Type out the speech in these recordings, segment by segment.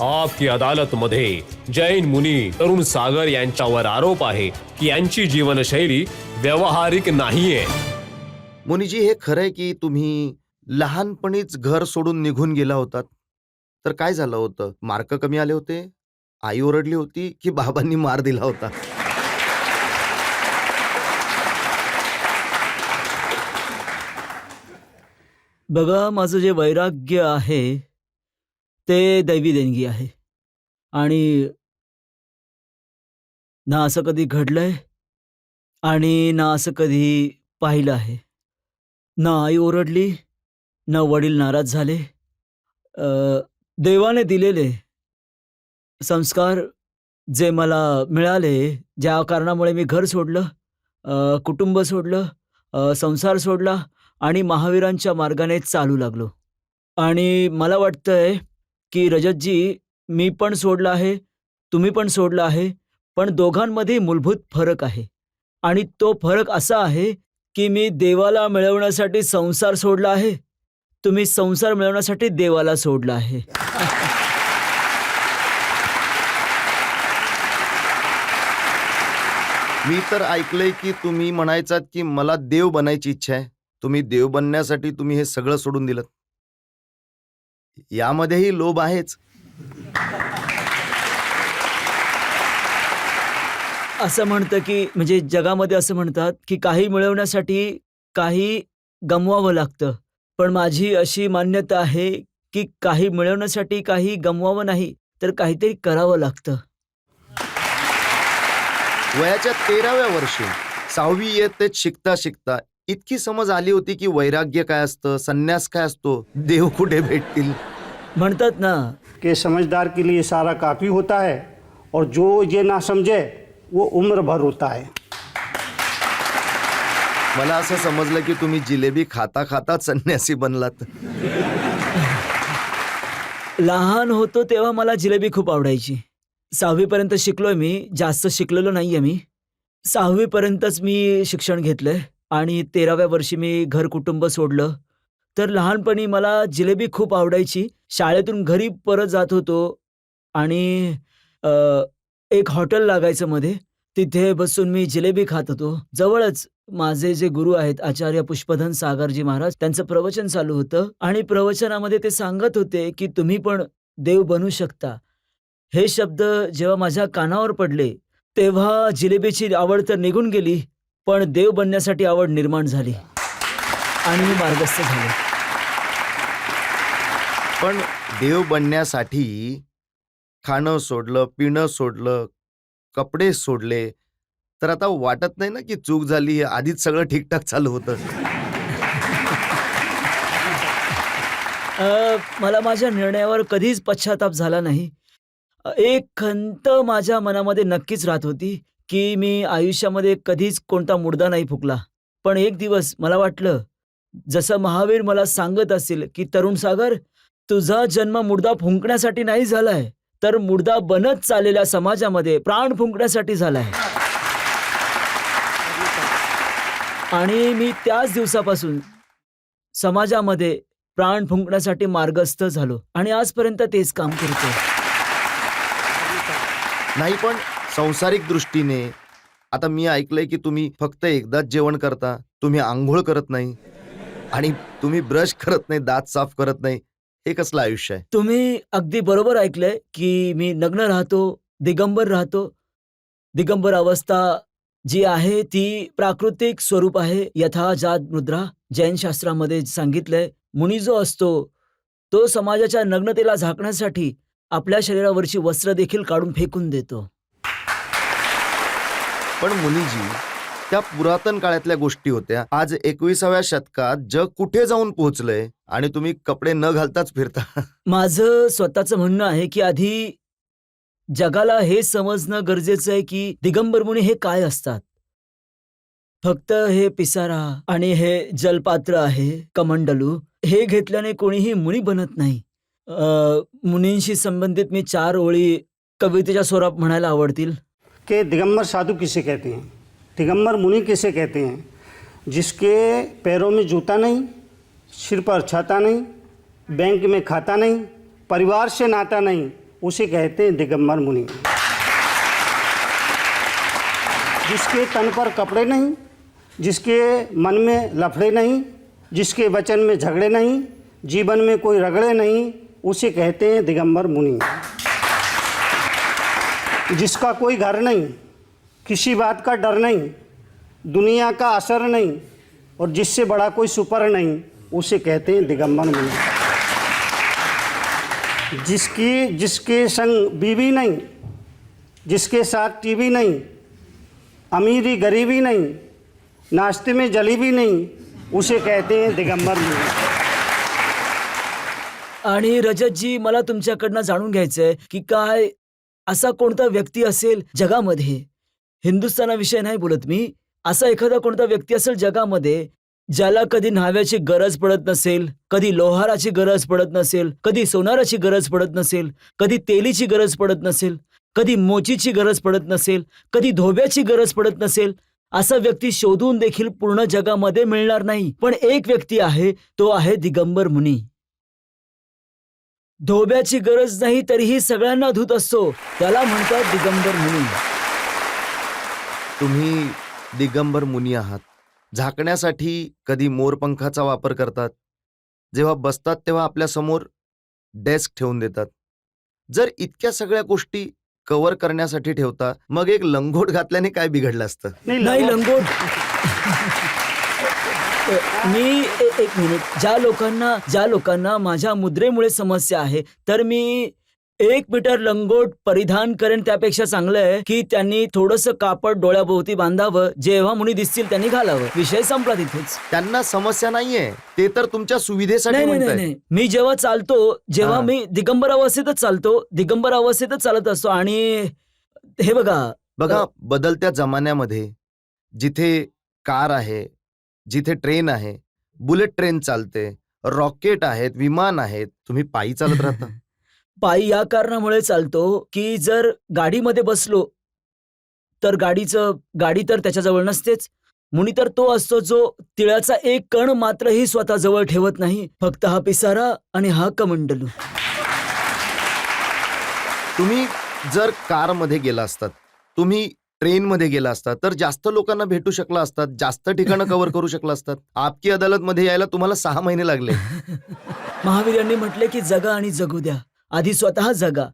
आपकी अदालत मध्ये जैन मुनी तरुण सागर यांच्यावर आरोप आहे की यांची जीवनशैली व्यावहारिक नाहीये. मुनीजी, हे खरंय की तुम्ही लहानपणीच घर सोडून निघून गेला होतात? तर काय झालं होतं? मार्क कमी आले होते? आई ओरडली होती की बाबांनी मार दिला होता? बघा, माझं जे वैराग्य आहे ते दैवी देणगी आहे. आणि ना असं कधी घडलंय आणि ना असं कधी पाहिलं आहे. ना आई ओरडली, ना वडील नाराज झाले. देवाने दिलेले संस्कार जे मला मिळाले, ज्या कारणामुळे मी घर सोडलं, कुटुंब सोडलं, संसार सोडला आणि महावीरांच्या मार्गाने चालू लागलो. आणि मला वाटतंय की रजतजी, मी पण सोडलं आहे, तुम्ही पण सोडलं आहे, पण दोघांमध्ये मूलभूत फरक आहे. आणि तो फरक असा आहे की मी देवाला मिळवण्यासाठी संसार सोडला आहे, तुम्ही संसार मिळवण्यासाठी देवाला सोडला आहे. मी तर ऐकलंय की तुम्ही म्हणायचात की मला देव बनायची इच्छा आहे. तुम्ही देव बनण्यासाठी तुम्ही हे सगळं सोडून दिलं. यामध्येही लोभ आहेच. असं म्हणतं की म्हणजे जगामध्ये असं म्हणतात की काही मिळवण्यासाठी काही गमवावं लागतं. पण माझी अशी मान्यता आहे की काही मिळवण्यासाठी काही गमवावं नाही, तर काहीतरी करावं लागतं. वयाच्या 13व्या वर्षी 6वी इयत्तेत शिकता शिकता इतकी समज आली होती की वैराग्य काय असतं, संन्यास काय असतो, देव कुठे भेटतील. म्हणतात ना कि समझदार के लिए सारा काफ़ी होता है और जो ये ना समझे वो उम्र भर होता है. मला असं समजलं की तुम्ही जिलेबी खाता खाताच संन्यासी बनलात. लहान होतो तेव्हा मला जिलेबी खूप आवडायची. 6वी पर्यंत शिकलोय मी, जास्त शिकलेलो नाहीये मी. 6वी पर्यंतच मी शिक्षण घेतलंय आणि 13व्या वर्षी मी घर कुटुंब सोडलं. तर लहानपणी मला जिलेबी खूप आवडायची. शाळेतून घरी परत जात होतो आणि एक हॉटेल लागायचं मध्ये, तिथे बसून मी जिलेबी खात होतो. जवळच माझे जे गुरु आहेत आचार्य पुष्पधन सागरजी महाराज, त्यांचं प्रवचन चालू होतं आणि प्रवचनामध्ये ते सांगत होते की तुम्ही पण देव बनू शकता. हे शब्द जेव्हा माझ्या कानावर पडले तेव्हा जिलेबीची आवड तर निघून गेली, पण देव बनण्यासाठी आवड निर्माण झाली आणि मी मार्गस्थ झालो. पण देव बनण्यासाठी खाणं सोडलं, पिणं सोडलं, कपडे सोडले, तर आता वाटत नाही ना की चूक झाली? आधीच सगळं ठीकठाक चालू होतं. मला माझ्या निर्णयावर कधीच पश्चाताप झाला नाही. एक खंत माझ्या मनामध्ये नक्कीच राहत होती की मी आयुष्यामध्ये कधीच कोणता मुर्दा नाही फुकला. पण एक दिवस मला वाटलं, जसं महावीर मला सांगत असेल की तरुण सागर, तुझा जन्म मुर्दा फुंकण्यासाठी नाही झालाय, तर मुर्दा बनत चाललेल्या समाजामध्ये प्राण फुंकण्यासाठी झालाय. आणि मी त्याच दिवसापासून समाजामध्ये प्राण फुंकण्यासाठी मार्गस्थ झालो आणि आजपर्यंत तेच काम करतो. नाही, पण सांसारिक दृष्टीने आता मी ऐकलंय की तुम्ही फक्त एकदाच जेवण करता, तुम्ही आंघोळ करत नाही आणि तुम्ही ब्रश करत नाही, दात साफ करत नाही. हे कसलं आयुष्य आहे? तुम्ही अगदी बरोबर ऐकलंय की मी नग्न राहतो, दिगंबर राहतो. दिगंबर अवस्था जी आहे ती प्राकृतिक स्वरूप आहे. यथा जात मुद्रा जैन शास्त्रामध्ये सांगितलंय. मुनी जो असतो तो समाजाच्या नग्नतेला झाकण्यासाठी आपल्या शरीरावरची वस्त्र देखील काढून फेकून देतो. पण मुनीजी, त्या पुरातन काळातल्या गोष्टी होत्या. आज 21व्या शतकात जग कुठे जाऊन पोहोचलंय आणि तुम्ही कपडे न घालताच फिरता. माझं स्वतःचं म्हणणं आहे की आधी जगाला हे समजणं गरजेचं आहे की दिगंबर मुनी हे काय असतात. फक्त हे पिसारा आणि हे जलपात्र आहे, कमंडलू, हे घेतल्याने कोणीही मुनी बनत नाही. मुनींशी संबंधित मी 4 ओळी कवितेच्या स्वरात म्हणायला आवडतील. कि दिगंबर साधु किसे कहते हैं, दिगंबर मुनि किसे कहते हैं? जिसके पैरों में जूता नहीं, सिर पर छाता नहीं, बैंक में खाता नहीं, परिवार से नाता नहीं, उसे कहते हैं दिगंबर मुनि। जिसके तन पर कपड़े नहीं, जिसके मन में लफड़े नहीं, जिसके वचन में झगड़े नहीं, जीवन में कोई रगड़े नहीं, उसे कहते हैं दिगंबर मुनि। जिसका कोई घर नहीं, किसी बात का डर नहीं, दुनिया का असर नहीं, और जिससे बड़ा कोई सुपर नहीं, उसे कहते हैं दिगंबर मुनि। जिसके संग बीवी नहीं, जिसके साथ टीवी नहीं, अमीरी गरीबी नहीं, नाश्ते में जलेबी नहीं, उसे कहते हैं दिगंबर मुनि। आणि रजतजी, मला तुमच्याकडनं जाणून घ्यायचंय की काय असा कोणता व्यक्ती असेल जगामध्ये, हिंदुस्थानाविषयी नाही बोलत मी, असा एखादा कोणता व्यक्ती असेल जगामध्ये ज्याला कधी न्हाव्याची गरज पडत नसेल, कधी लोहाराची गरज पडत नसेल, कधी सोनाराची गरज पडत नसेल, कधी तेलीची गरज पडत नसेल, कधी मोचीची गरज पडत नसेल, कधी धोब्याची गरज पडत नसेल, असा व्यक्ती शोधून देखील पूर्ण जगामध्ये मिळणार नाही. पण एक व्यक्ती आहे, तो आहे दिगंबर मुनी. धोब्याची गरज नाही तरीही सगळ्यांना धूत असतो, त्याला म्हणतात दिगंबर मुनी. तुम्ही दिगंबर मुनी आहात. झाकण्यासाठी कधी मोरपंखाचा वापर करतात, जेव्हा बसतात तेव्हा आपल्या समोर डेस्क ठेवून देतात. जर इतक्या सगळ्या गोष्टी कव्हर करण्यासाठी ठेवता, मग एक लंगोट घातल्याने काय बिघडलं असतं? नाही लंगोट. एक मिनिट, ज्या लोकांना माझ्या मुद्रेमुळे समस्या आहे, तर मी 1 मीटर लंगोट परिधान करेन त्यापेक्षा चांगलं आहे की त्यांनी थोडंसं कापड डोळ्याभोवती बांधावं, जेव्हा मुनी दिसतील त्यांनी घालावं. विषय संपला तिथेच. त्यांना समस्या नाहीये, ते तर तुमच्या सुविधेसाठी म्हणतायत. नाही, मी जेव्हा चालतो, जेव्हा मी दिगंबर अवस्थेतच चालतो, दिगंबर अवस्थेतच चालत असतो. आणि हे बघा, बदलत्या जमान्यामध्ये जिथे कार आहे, जिथे ट्रेन आहे, बुलेट ट्रेन चालते, रॉकेट आहेत, विमान आहेत, तुम्ही पायी चालत राहता. पायी या कारणामुळे चालतो की जर गाडीमध्ये बसलो तर गाडी तर त्याच्याजवळ नसतेच. मुनी तर तो असतो जो तिळाचा एक कण मात्रही स्वतः जवळ ठेवत नाही, फक्त हा पिसारा आणि हा कमंडलू. तुम्ही जर कारमध्ये गेला असतात, तुम्ही ट्रेनमध्ये गेला असतात, तर जास्त लोकांना भेटू शकला असतात, जास्त ठिकाणं कव्हर करू शकला असतात. आपकी अदालतमध्ये यायला तुम्हाला 6 महिने लागले. महावीर यांनी म्हटले की जगा आणि जगू द्या, आधी स्वतः जगा.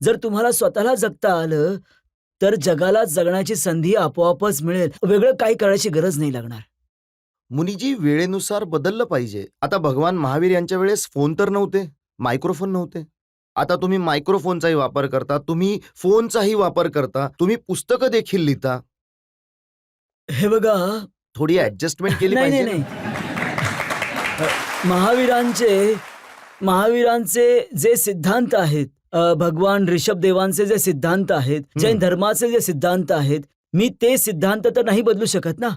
जर तुम्हाला स्वतःला जगता आलं तर जगाला जगण्याची संधी आपोआपच मिळेल. वेगळं काही करायची गरज नाही लागणार. मुनीजी, वेळेनुसार बदललं पाहिजे. आता भगवान महावीर यांच्या वेळेस फोन तर नव्हते, मायक्रोफोन नव्हते. आता तुम्ही मायक्रोफोनचाही वापर करता, तुम्ही फोनचाही वापर करता, तुम्ही पुस्तकं देखील लिहिता. हे बघा, थोडी ऍडजस्टमेंट केली पाहिजे. नाही. महावीरांचे जे सिद्धांत आहेत, भगवान ऋषभदेवांचे जे सिद्धांत आहेत, जैन धर्माचे जे सिद्धांत आहेत, मी ते सिद्धांत तर नाही बदलू शकत ना.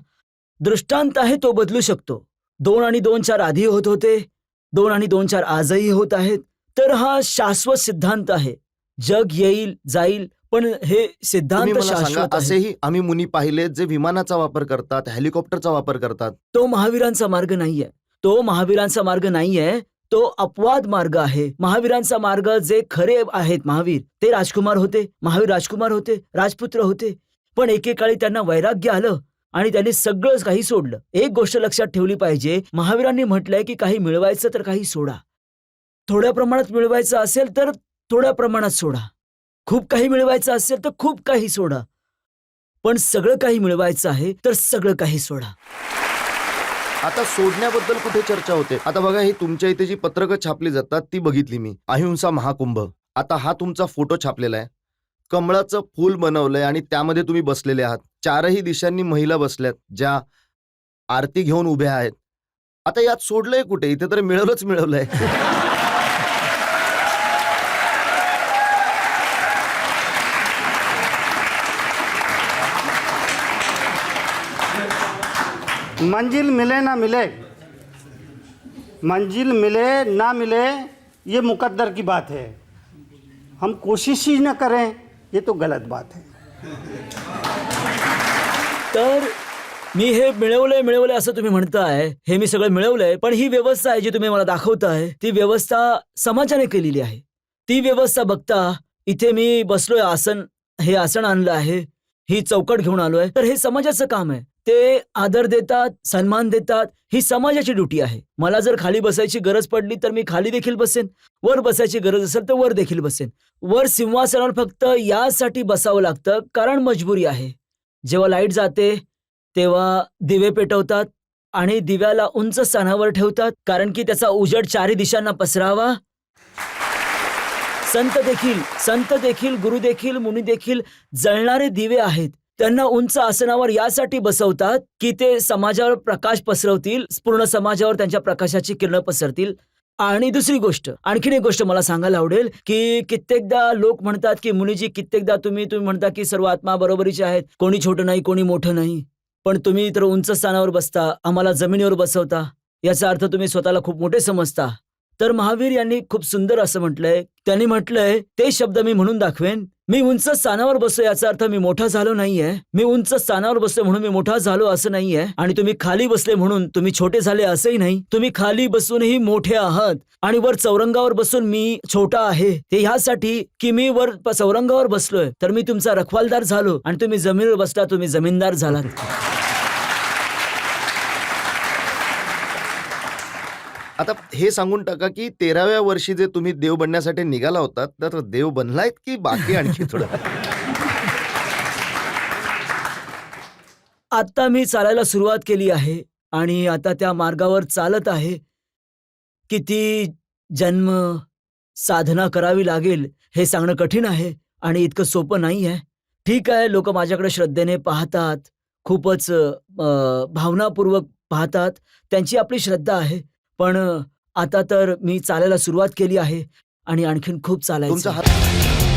दृष्टांत आहे तो बदलू शकतो. 2 आणि 2 4 आधी होत होते, 2 आणि 2 4 आजही होत आहेत. तर हा शाश्वत सिद्धांत आहे. जग येईल जाईल, पण हे सिद्धांत शाश्वत आहे. असेही आम्ही मुनी पाहिले जे विमानाचा वापर करतात, हेलिकॉप्टरचा वापर करतात. तो महावीरांचा मार्ग नाहीये. तो अपवाद मार्ग आहे. महावीरांचा मार्ग जे खरे आहेत महावीर, ते राजकुमार होते. महावीर राजकुमार होते, राजपुत्र होते. पण एकेकाळी त्यांना वैराग्य आलं आणि त्यांनी सगळं काही सोडलं. एक गोष्ट लक्षात ठेवली पाहिजे, महावीरांनी म्हटलंय की काही मिळवायचं तर काही सोडा. थोड्या प्रमाणात मिळवायचं असेल तर थोड्या प्रमाणात सोडा. खूप काही मिळवायचं असेल तर खूप काही सोडा. पण सगळं काही मिळवायचं आहे तर सगळं काही सोडा. आता सोडण्याबद्दल कुठे चर्चा होते? आता बघा, ही तुमच्या इथे जी पत्रकं छापली जातात ती बघितली मी. अहिंसा महाकुंभ. आता हा तुमचा फोटो छापलेला आहे. कमळाचं फूल बनवलंय आणि त्यामध्ये तुम्ही बसलेले आहात. 4ही दिशांनी महिला बसल्यात, ज्या आरती घेऊन उभ्या आहेत. आता यात सोडलंय कुठे? इथे तर मिळवलंय. मंजिल मिले ना मिले, ये मुकद्दर की बात है. हम कोशिश ही न करें, ये तो गलत बात है. तर मी हे मिळवलंय असं तुम्ही म्हणताय, हे मी सगळं मिळवलंय, पण ही व्यवस्था आहे जी तुम्ही मला दाखवताय, ती व्यवस्था समाजाने केलेली आहे. ती व्यवस्था बघता इथे मी बसलोय, हे आसन आणलं आहे, ही चौकट घेऊन आलोय, तर हे समाजाचं काम आहे. ते आदर देतात, सन्मान देतात, ही समाजाची ड्युटी आहे. मला जर खाली बसायची गरज पडली तर मी खाली देखील बसेन, वर बसायची गरज असेल तर वर देखील बसेन. वर सिंहासनावर फक्त यासाठी बसावं लागतं कारण मजबुरी आहे. जेव्हा लाईट जाते तेव्हा दिवे पेटवतात आणि दिव्याला उंच स्थानावर ठेवतात कारण की त्याचा उजेड चारी दिशांना पसरावा. संत देखील गुरु देखील मुनी देखील जळणारे दिवे आहेत. त्यांना उंच आसनावर यासाठी बसवतात की ते समाजावर प्रकाश पसरवतील, पूर्ण समाजावर त्यांच्या प्रकाशाची किरणं पसरतील. आणि दुसरी गोष्ट, आणखीन एक गोष्ट मला सांगायला आवडेल की कित्येकदा लोक म्हणतात की मुनीजी, कित्येकदा तुम्ही म्हणता की सर्व आत्मा बरोबरीचे आहेत, कोणी छोटं नाही कोणी मोठं नाही, पण तुम्ही तर उंच स्थानावर बसता, आम्हाला जमिनीवर बसवता, याचा अर्थ तुम्ही स्वतःला खूप मोठे समजता. तर महावीर यांनी खूप सुंदर असं म्हटलंय. त्यांनी म्हटलंय, ते शब्द मी म्हणून दाखवेन, मी उंच स्थानावर बसलो याचा अर्थ मी मोठा झालो नाहीये, मी उंच स्थानावर बसलो म्हणून मी मोठा झालो असं नाहीये, आणि तुम्ही खाली बसले म्हणून तुम्ही छोटे झाले असंही नाही. तुम्ही खाली बसूनही मोठे आहात आणि वर चौरंगावर बसून मी छोटा आहे. ते ह्यासाठी की मी वर चौरंगावर बसलोय तर मी तुमचा रखवालदार झालो आणि तुम्ही जमिनीवर बसला, तुम्ही जमीनदार झालात. आता हे सांगून टाका की 13व्या वर्षी जे तुम्ही देव बनण्यासाठी निघाला होता, तर देव बनलायत की बाकी आणखी थोडं? आता मी चालायला सुरुवात केली आहे आणि आता त्या मार्गावर चालत आहे. किती जन्म साधना करावी लागेल हे सांगणं कठीण आहे आणि इतकं सोपं नाही आहे. ठीक आहे, लोक माझ्याकडे श्रद्धेने पाहतात, खूपच भावनापूर्वक पाहतात, त्यांची आपली श्रद्धा आहे. पण आता तर मी चालायला सुरुवात केली आहे आणि आणखीन खूप चालायचं तुमचा आहे. हात